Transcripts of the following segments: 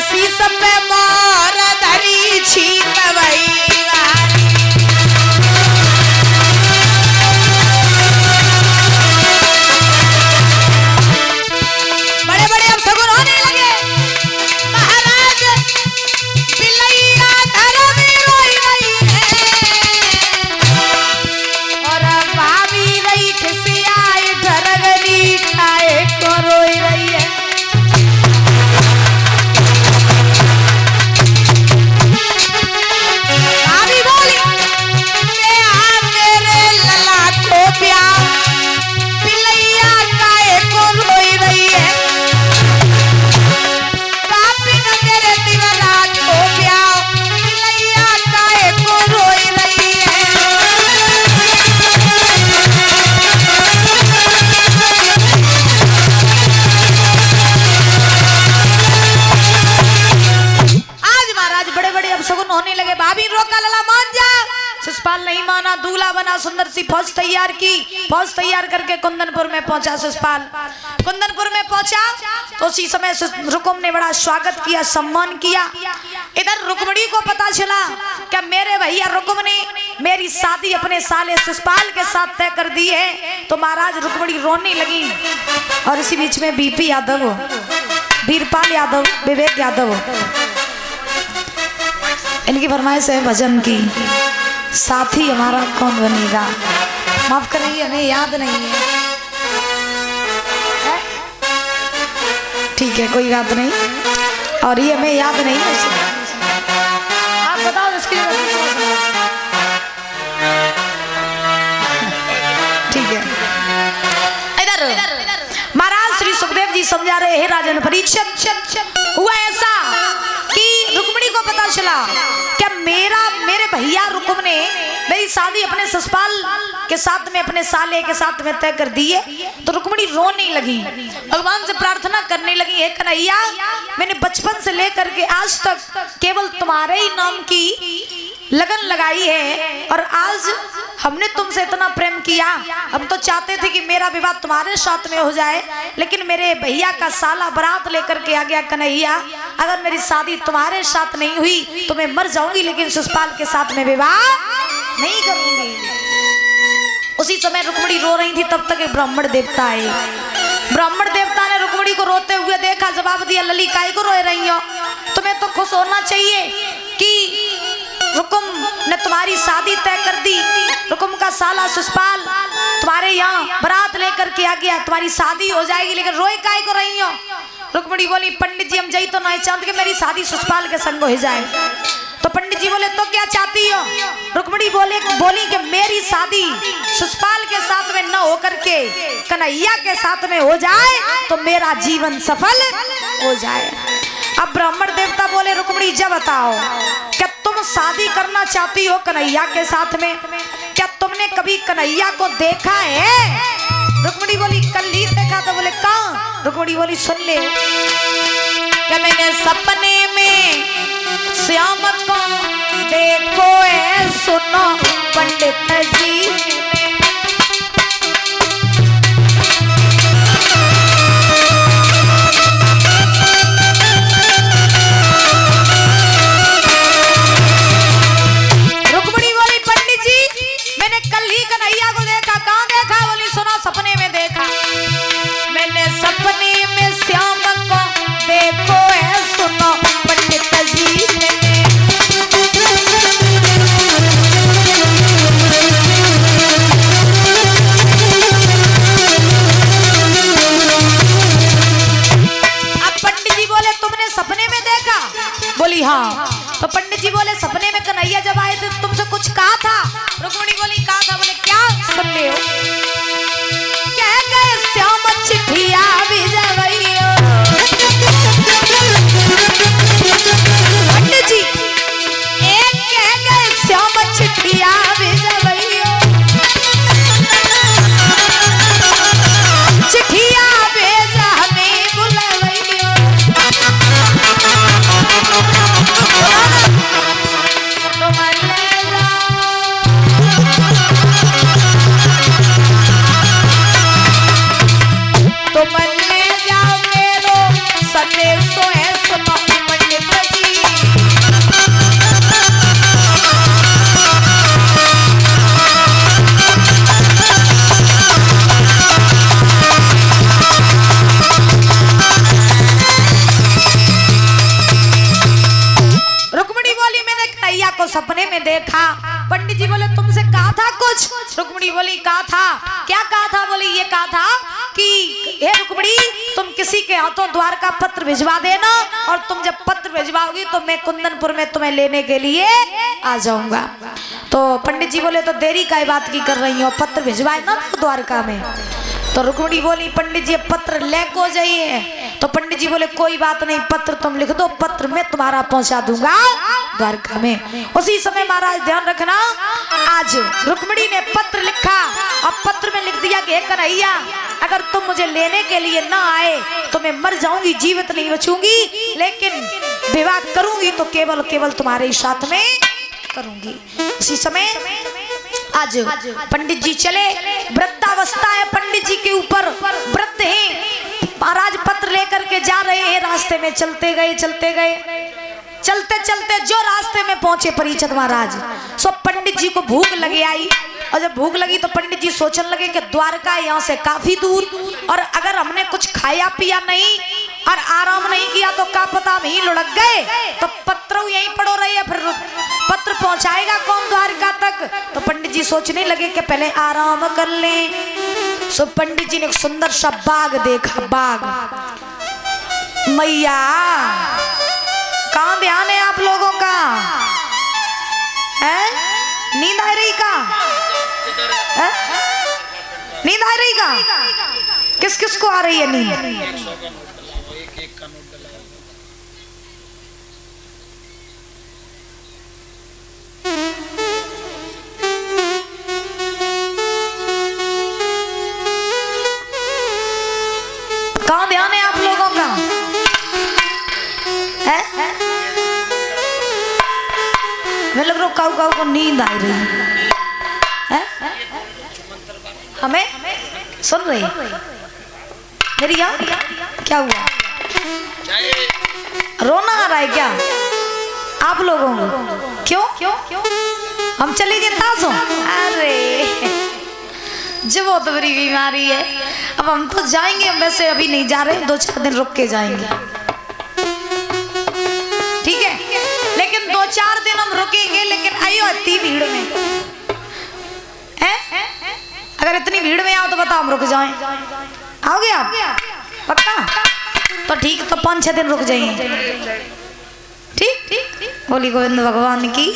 शीश पे मोर धरी छीकवई नहीं माना, दूल्हा बना, सुंदर सी फौज तैयार की। फौज तैयार करके कुंदनपुर में पहुंचा शिशुपाल। कुंदनपुर में पहुंचा तो उसी समय रुकुम ने बड़ा स्वागत किया, सम्मान किया। इधर रुक्मणी को पता चला कि मेरे भैया रुकुम ने मेरी शादी अपने साले शिशुपाल के साथ तय कर दी है। तो महाराज रुक्मणी रोने लगी। और इसी बीच में बीपी यादव, वीरपाल यादव, विवेक यादव, इनकी फरमाइश है भजन की, साथी हमारा कौन बनेगा। माफ करेंगे, हमें याद नहीं है, ठीक है कोई बात नहीं। और ये हमें याद नहीं है, आप बताओ इसकी ठीक है। इधर महाराज श्री सुखदेव जी समझा रहे हैं राजन परीक्षित। हुआ ऐसा कि रुक्मणी को पता चला कि मेरे भैया रुकुम ने मेरी शादी अपने शिशुपाल के साथ में, अपने साले के साथ में तय कर दी है। तो रुक्मणी रोने लगी, भगवान से प्रार्थना करने लगी, हे कन्हैया मैंने बचपन से लेकर के आज तक केवल तुम्हारे ही नाम की लगन लगाई है और आज हमने तुमसे इतना प्रेम किया। हम तो चाहते थे कि मेरा विवाह तुम्हारे साथ में हो जाए, लेकिन मेरे भैया का साला बारात लेकर के आ गया। कन्हैया अगर मेरी शादी तुम्हारे साथ नहीं हुई तो मैं मर जाऊंगी, लेकिन शिशुपाल के साथ में विवाह नहीं करूंगी। उसी समय रुक्मणी रो रही थी, तब तक एक ब्राह्मण देवता आए। ब्राह्मण देवता ने रुक्मणी को रोते हुए देखा, जवाब दिया, लली काहे को रो रही हो, तुम्हें तो खुश होना चाहिए कि रुकुम ने तुम्हारी शादी तय कर दी। रुकुम का साला शिशुपाल तुम्हारे यहाँ बारात लेकर के आ गया, तुम्हारी शादी हो जाएगी, लेकिन रोए काहे को रही हो। रुक्मणी बोली, पंडित जी हम जाई तो नहीं चाहते कि मेरी शादी शिशुपाल के संग हो जाए। तो पंडित जी बोले, तो क्या चाहती हो। रुक्मणी बोली कि मेरी शादी शिशुपाल के साथ में न होकर के कन्हैया के साथ में हो जाए तो मेरा जीवन सफल हो जाए। अब ब्राह्मण देवता बोले, रुक्मणी जब बताओ, क्या तुम शादी करना चाहती हो कन्हैया के साथ में, क्या तुमने कभी कन्हैया को देखा है। रुक्मणी बोली, कल ही देखा। तो बोले कहाँ। रुक्मणी बोली, सुन ले, क्या मैंने सपने में श्याम को देखो है, सुनो पंडित जी। सपने में देखा, मैंने सपने में श्याम को देखो है, सुनो पंडित जी। अब पंडित जी बोले, तुमने सपने में देखा। बोली हाँ। तो पंडित जी बोले, सपने में कन्हैया जब आए थे तुमसे कुछ कहा था। रुक्मणी बोली, कहा था। बोले क्या सुन ले हो। श्याम चिट्ठिया भिजवैयो। पंडित जी एक कह गए, श्याम चिट्ठिया भिजवैयो, चिट्ठिया भेजा हमें बुलवैयो। तुम ले जाओ जी बोले तुमसे कहा था कुछ? रुक्मिणी बोली कहा था। क्या कहा था? बोली ये कहा था कि हे रुक्मिणी तुम किसी के हाथों द्वारका पत्र भिजवा देना, और तुम जब पत्र भिजवाओगी तो मैं कुंदनपुर में तुम्हें लेने के लिए आ जाऊंगा। तो पंडित जी बोले तो देरी काय बात की कर रही हो, पत्र भिजवाए ना द्वारका में। तो रुक्मिणी बोली पंडित जी पत्र लेको जाइए। तो पंडित जी बोले कोई बात नहीं, पत्र तुम लिख दो, पत्र मैं तुम्हारा पहुंचा दूंगा द्वारका में। उसी समय महाराज ध्यान रखना, आज रुक्मिणी ने पत्र लिखा और पत्र में लिख दिया कि हे कन्हैया अगर तुम मुझे लेने के लिए ना आए तो मैं मर जाऊंगी, जीवित नहीं बचूंगी, लेकिन विवाह करूंगी तो केवल केवल तुम्हारे ही साथ में करूंगी। उसी समय आज पंडित जी चले, वृद्धावस्था है पंडित जी के ऊपर, वृद्ध हैं। महाराज पत्र लेकर के जा रहे हैं, रास्ते में चलते गए चलते चलते जो रास्ते में पहुंचे परीक्षित महाराज, सो पंडित जी को भूख लगी आई। और जब भूख लगी तो पंडित जी सोचने लगे कि द्वारका यहाँ से काफी दूर, और अगर हमने कुछ खाया पिया नहीं और आराम नहीं किया तो क्या पता हम ही लुढ़क गए, तो पत्र यहीं पड़ो रही है, फिर पत्र पहुंचाएगा कौन द्वारका तक। तो पंडित जी सोचने लगे कि पहले आराम कर लें। सो पंडित जी ने एक सुंदर सा बाग देखा, बाग। मैया कहाँ ध्यान है आप लोगों का? है नींद आ रही का? है? नींद आ रही का? किस किस को आ रही है नींद? कहाँ ध्यान है आप लोगों का? है? मैं लग रहा काऊ काऊ को नींद आ रही है। हमें सुन रही मेरी यहाँ? क्या हुआ? रोना आ रहा है क्या आप लोगों को? क्यों हम चले गए तासो? अरे जो बहुत बड़ी बीमारी है। अब हम तो जाएंगे, हम वैसे अभी नहीं जा रहे, 2-4 दिन रुक के जाएंगे, ठीक है? लेकिन 2-4 दिन हम रुकेंगे, लेकिन आइयो इतनी भीड़ में है? अगर इतनी भीड़ में आओ तो बताओ हम रुक जाएं? आओगे आप पक्का? तो ठीक, तो 5-6 दिन रुक जाएंगे, ठीक? बोली गोविंद भगवान की।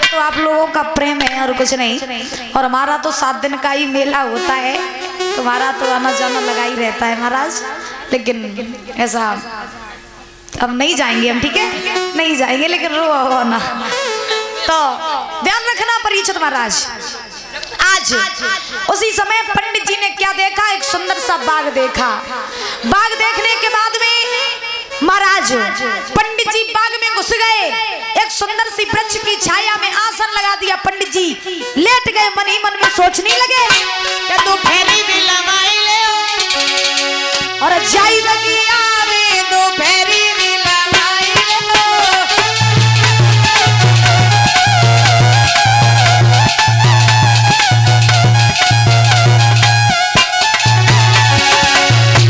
तो आप लोगों का प्रेम है और कुछ नहीं। और हमारा तो 7 दिन का ही मेला होता है, तुम्हारा तो आना जाना लगा ही रहता है महाराज। लेकिन ऐसा अब नहीं जाएंगे हम, ठीक है? नहीं जाएंगे, लेकिन रो ना। तो ध्यान रखना परीक्षित महाराज। आज उसी समय पंडित जी ने क्या देखा? एक सुंदर सा बाग देखा। बाग देखने के बाद में महाराज पंडित जी बाग में घुस गए। एक सुंदर सी वृक्ष की छाया में आसन लगा दिया। पंडित जी लेट गए, मन ही मन में सोचने लगे कि दो फेरी भी लगाई ले और जाई लगी आवे, दो फेरी भी लगाई ले।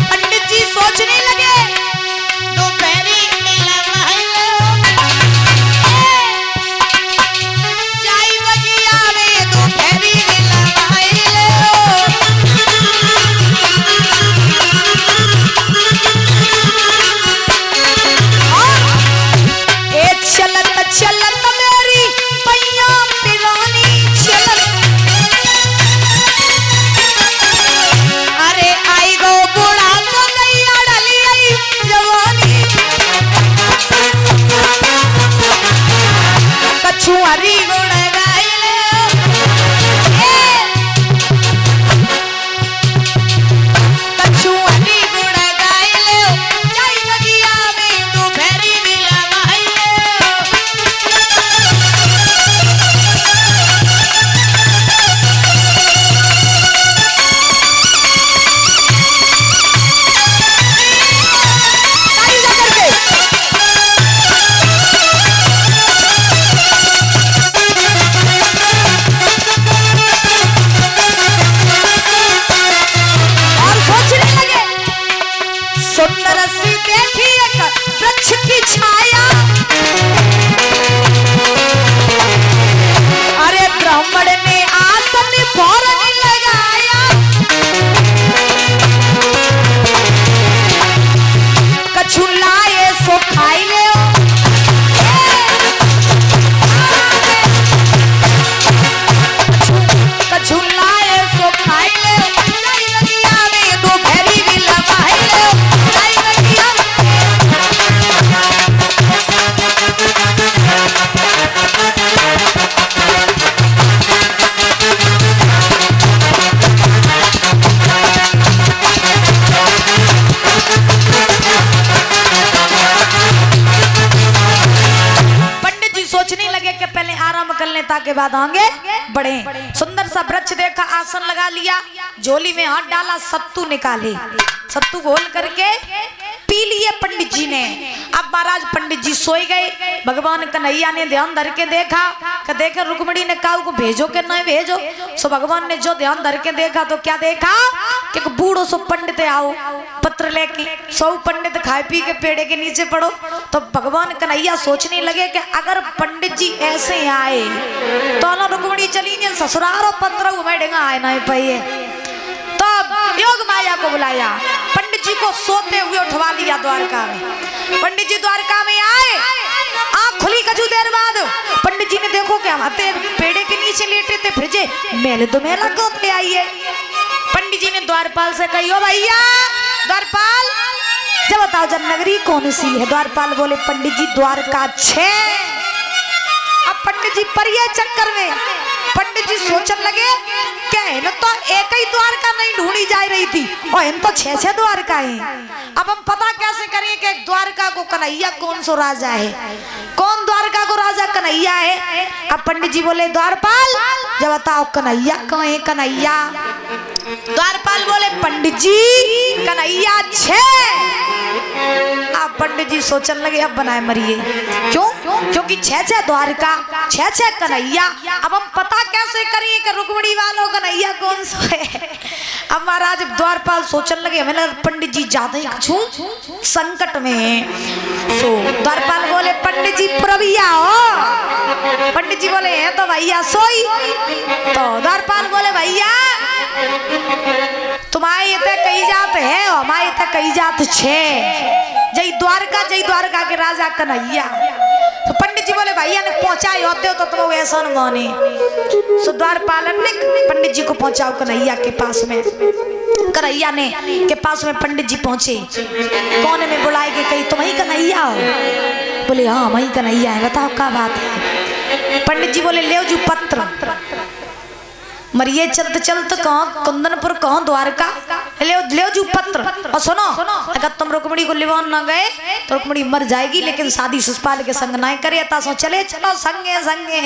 पंडित जी सोचने लगे मान्यता के बाद आगे बढ़े। सुंदर सा वृक्ष देखा, आसन लगा लिया, झोली में हाथ डाला, सत्तू निकाले, सत्तू घोल करके पी लिए पंडित जी ने। अब महाराज पंडित जी सोए गए। भगवान कन्हैया ने ध्यान धर के देखा कि देखे रुक्मिणी ने काऊ को भेजो के नहीं भेजो। सो भगवान ने जो ध्यान धर के देखा तो क्या देखा कि बूढ़ो सो पंडित आओ पत्र लेके, 100 पंडित खाए पी के पेड़े के नीचे पड़ो। तो भगवान कन्हैया सोचने लगे कि अगर पंडित जी ऐसे आए तो ना रुक्मिणी चली नहीं ससुराल और पत्र उमेड़ेगा आए नहीं पाइए। तो योग माया को बुलाया, पंडित जी को सोते हुए उठवा लिया द्वारका में। पंडित जी द्वारका में आए, आँख खुली कछु देर बाद पंडित जी ने देखो क्या आते पेड़े के नीचे लेटे थे, फिर मेले तो मेला गोते आइए। पंडित जी ने द्वारपाल से कही, ओ भैया द्वारपाल जब बताओ जन नगरी कौन सी है। द्वारपाल बोले पंडित जी द्वारका 6। अब पंडित जी पर ये चक्कर में पंडित जी सोचने लगे क्या है ना, तो एक ही द्वारका नहीं ढूंढी जा रही थी और इन तो 6 द्वारका है। अब हम पता कैसे करें कि द्वारका को कन्हैया कौन सो राजा है, कौन द्वारका को राजा कन्हैया है। अब पंडित जी बोले द्वारपाल जब बताओ कन्हैया कौन है। कन्हैया द्वारपाल बोले पंडित जी कन्हैया 6। अब पंडित जी सोचने लगे अब बनाए मरिए, क्यों? क्योंकि 6 द्वारका 6 कन्हैया। अब हम पता कैसे करिए कि रुक्मिणी वालों कन्हैया कौन सा है। अब महाराज द्वारपाल सोचने लगे मैंने पंडित जी ज्यादा ही छू संकट में। सो द्वारपाल बोले पंडित जी प्रभैया हो। पंडित जी बोले है तो भैया सोई। तो द्वारपाल बोले भैया तुम्हारे इतने कई जात है और हमारे इतने कई जात 6। जय द्वारका के राजा कन्हैया। तो पंडित जी बोले भैया ने पहुंचाई होते हो तो तुम ऐसा न माने। सो द्वारपालन ने पंडित जी को पहुंचाओ कन्हैया के पास में। कन्हैया ने के पास में पंडित जी पहुंचे, कोने में बुलाए के कही तुम ही कन्हैया हो। बोले हाँ वही कन्हैया है, बताओ क्या बात है। पंडित जी बोले ले जू पत्र मरिए चलते चलते कहाँ कुंदनपुर कहाँ द्वारका ले जू पत्र। और सुनो अगर तुम रुक्मिणी को लिवान ना गए तो रुक्मिणी मर जाएगी, लेकिन शादी सुषपाल के संग नहीं करे। सो चले चलो संगे संगे।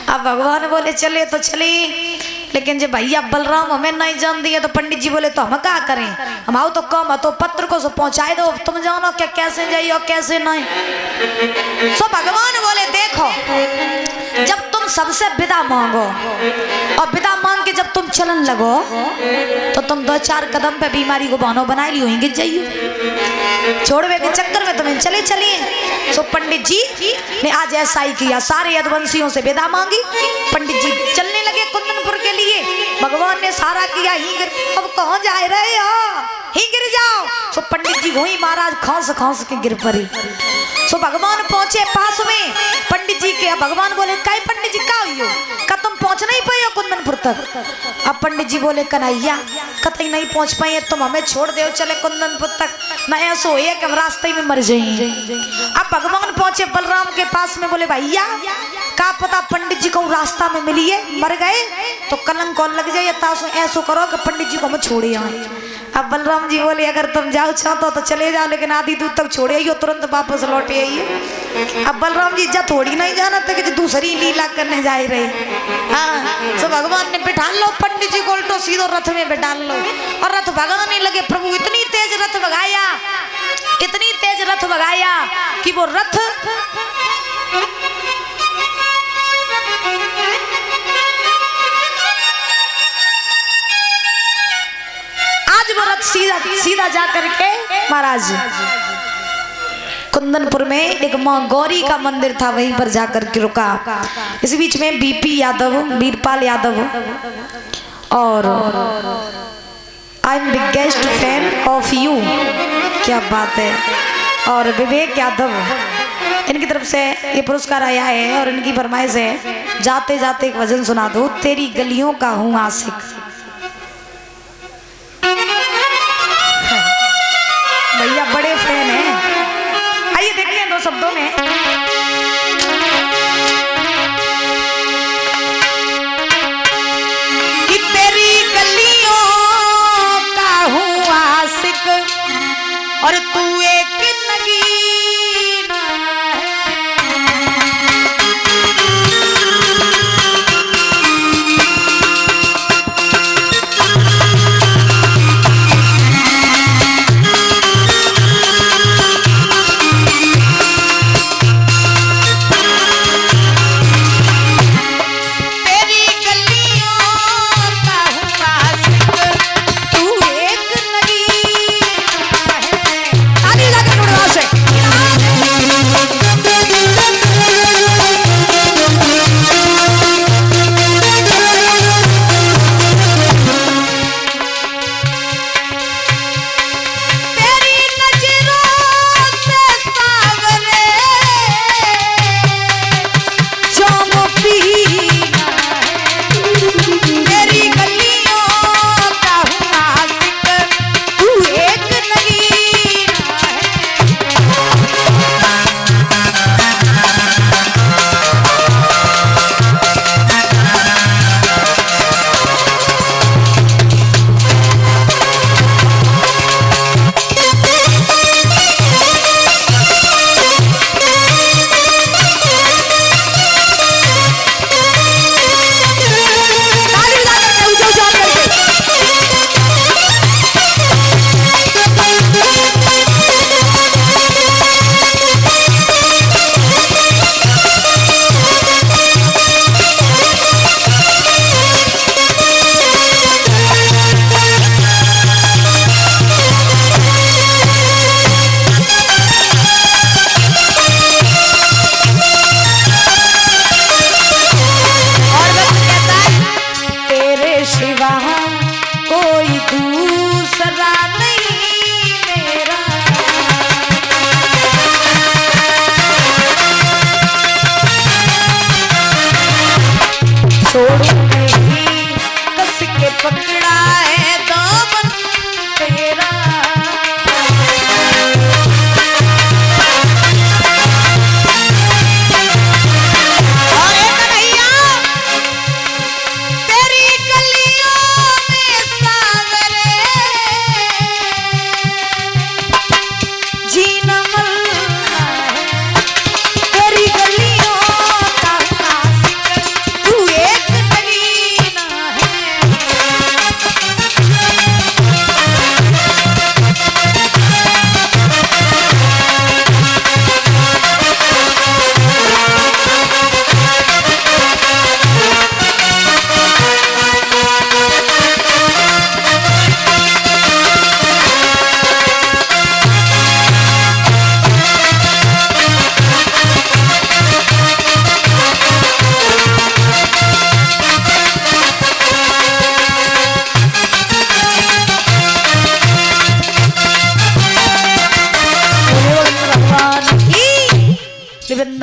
अब भगवान बोले चले तो चले, लेकिन जब भैया बलराम हमें नहीं जान दिए तो पंडित जी बोले तो हम क्या करें, हम आओ तो कम तो पत्र को पहुंचाए दो, तुम जानो क्या कैसे जाइए कैसे नहीं। सो भगवान बोले देखो जब तुम सबसे विदा मांगो और विदा मांग के जब तुम चलन लगो तो तुम 2-4 कदम पे बीमारी को बहानो बनाए लियो ही गिर जाइयो, छोड़वे के चक्कर में तुम्हें चले चलिए। सो पंडित जी ने आज ऐसा ही किया, सारे यदुवंशियों से विदा मांगी। पंडित जी चलने लगे कुंदनपुर के लिए। भगवान ने सारा किया ही गिर, अब कहाँ जा रहे हो ही गिर जाओ। सो पंडित जी वही महाराज खांस खांस के गिर पड़ी। सो भगवान पहुंचे पास में पंडित जी के। भगवान बोले कई पंडित जी का हुई का तुम पहुंच नहीं पाए कुंदनपुर तक। अब पंडित जी बोले कन्हैया कतई नहीं पहुंच पाए, तुम हमें छोड़ दो चले कुंदनपुर तक, न ऐसा हो कि हम रास्ते में मर जाएंगे। अब भगवान पहुंचे बलराम के पास में। बोले भैया का पता पंडित जी को रास्ता में मिलिए मर गए तो कलंक कौन लग जाए, ऐसा करो कि पंडित जी को हम छोड़े आए। अब बलराम जी बोले अगर तुम जाओ चाहते हो तो चले जाओ, लेकिन आधी दूर तक छोड़े आइयो, तुरंत वापस लौटे आइए। अब बलराम जी जा थोड़ी नहीं जाना था कि दूसरी लीला करने जा रहे। हाँ तो भगवान ने बिठा लो पंडित जी को उल्टो सीधो रथ में बिठा लो और रथ भगाने लगे। प्रभु इतनी तेज रथ भगाया, इतनी तेज रथ भगाया कि वो रथ वो रथ सीधा जा करके महाराज कुंदनपुर में एक माँ गौरी का मंदिर था, वहीं पर जाकर के रुका। इस बीच में बीपी यादव, वीरपाल यादव और I am biggest fan of you, क्या बात है, और विवेक यादव, इनकी तरफ से ये पुरस्कार आया है। और इनकी फरमाइश है जाते जाते एक भजन सुना दो, तेरी गलियों का हूँ आशिक। भैया बड़े फैन हैं, आइए देखिए 2 शब्दों में। कि तेरी गलियों का हूँ आशिक और तू एक नगीना है। वृंदावन